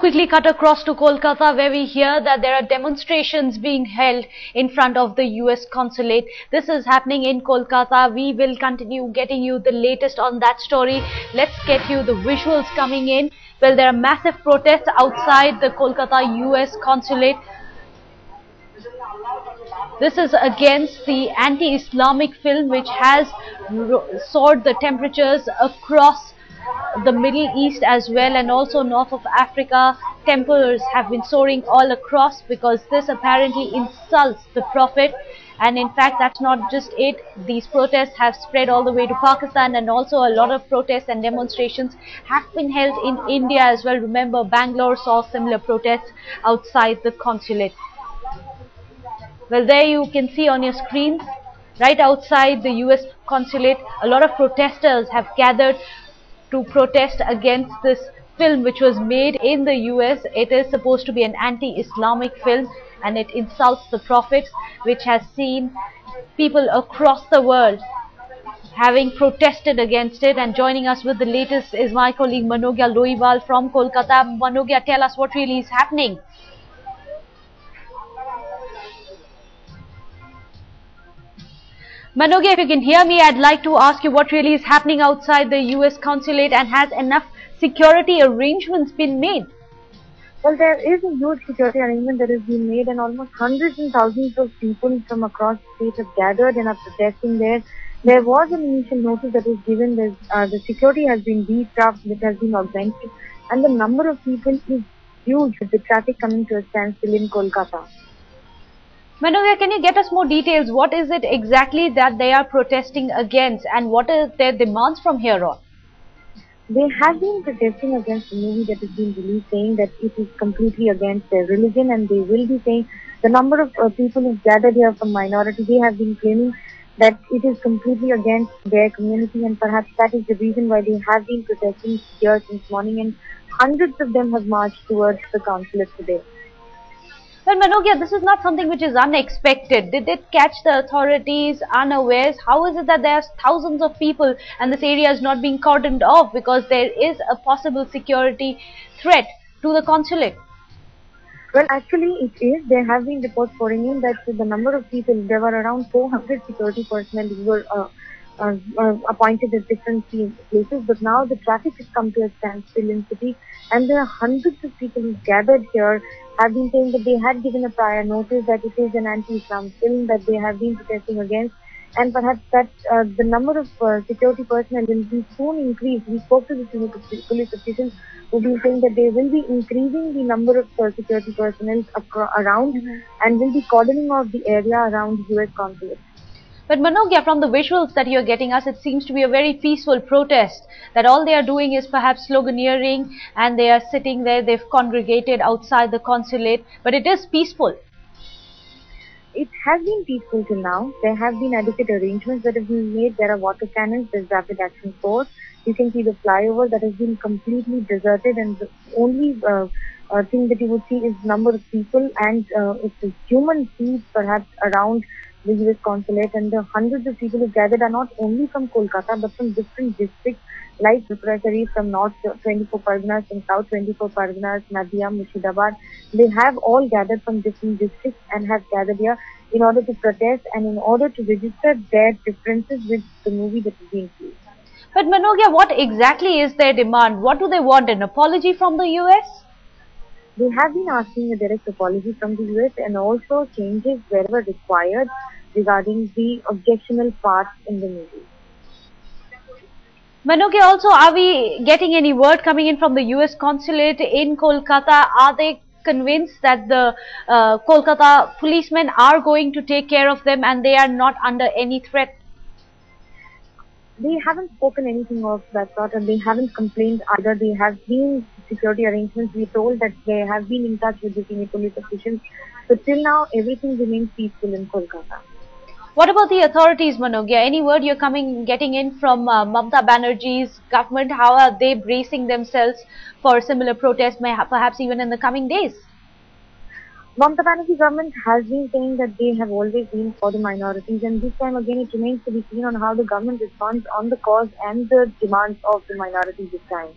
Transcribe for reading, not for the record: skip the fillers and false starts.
quickly cut across to Kolkata, where we hear that there are demonstrations being held in front of the US consulate. This is happening in Kolkata. We will continue getting you the latest on that story. Let's get you the visuals coming in. Well, there are massive protests outside the Kolkata US consulate. This is against the anti-Islamic film which has soared the temperatures across the Middle East as well, and also north of Africa. Temperatures have been soaring all across because this apparently insults the Prophet. And in fact, that's not just it. These protests have spread all the way to Pakistan, and also a lot of protests and demonstrations have been held in India as well. Remember, Bangalore saw similar protests outside the consulate. Well, there you can see on your screen, right outside the US consulate, a lot of protesters have gathered to protest against this film which was made in the US. It is supposed to be an anti-Islamic film, and it insults the Prophet, which has seen people across the world having protested against it. And joining us with the latest is my colleague Manogya Loiwal from Kolkata. Manogya, tell us what really is happening. Manogya, if you can hear me, I'd like to ask you what really is happening outside the US consulate, and has enough security arrangements been made? Well, there is a huge security arrangement that has been made, and almost hundreds and thousands of people from across the state have gathered and are protesting there. There was an initial notice that was given that the security has been beefed up, it has been augmented, and the number of people is huge with the traffic coming to a standstill in Kolkata. Manogya, can you get us more details? What is it exactly that they are protesting against, and what are their demands from here on? They have been protesting against the movie that has been released, saying that it is completely against their religion, and they will be saying the number of people who gathered here from minority, they have been claiming that it is completely against their community, and perhaps that is the reason why they have been protesting here since morning, and hundreds of them have marched towards the consulate today. Well, Manogya, this is not something which is unexpected. Did it catch the authorities unawares? How is it that there are thousands of people and this area is not being cordoned off because there is a possible security threat to the consulate? Well, actually it is. There have been reports pouring in that the number of people, there were around 400 security personnel who were appointed at different places, but now the traffic has come to a standstill in city, and there are hundreds of people who gathered here have been saying that they had given a prior notice that it is an anti-Islam film that they have been protesting against, and perhaps that the number of security personnel will be soon increased. We spoke to the police officials who have been saying that they will be increasing the number of security personnel around and will be cordoning off the area around US consulate. But Manogya, from the visuals that you're getting us, it seems to be a very peaceful protest, that all they are doing is perhaps sloganeering, and they are sitting there, they've congregated outside the consulate, but it is peaceful. It has been peaceful till now. There have been adequate arrangements that have been made. There are water cannons, there's rapid action force. You can see the flyover that has been completely deserted, and the only thing that you would see is number of people, and it's a human feed perhaps around the US consulate, and the hundreds of people who gathered are not only from Kolkata but from different districts like Tripura, from North 24 Parganas, from South 24 Parganas, Nadia, Murshidabad. They have all gathered from different districts and have gathered here in order to protest and in order to register their differences with the movie that is being played. But Manogya, what exactly is their demand? What do they want? An apology from the US? They have been asking a direct apology from the US and also changes wherever required regarding the objectionable parts in the movie. Manogya, also, are we getting any word coming in from the US consulate in Kolkata? Are they convinced that the Kolkata policemen are going to take care of them and they are not under any threat? They haven't spoken anything of that sort, and they haven't complained either. There have been security arrangements. We told that they have been in touch with the senior police officials. So till now, everything remains peaceful in Kolkata. What about the authorities, Manogya? Any word you're getting in from Mamata Banerjee's government? How are they bracing themselves for similar protests, perhaps even in the coming days? Mamata Banerjee government has been saying that they have always been for the minorities, and this time again it remains to be seen on how the government responds on the cause and the demands of the minorities this time.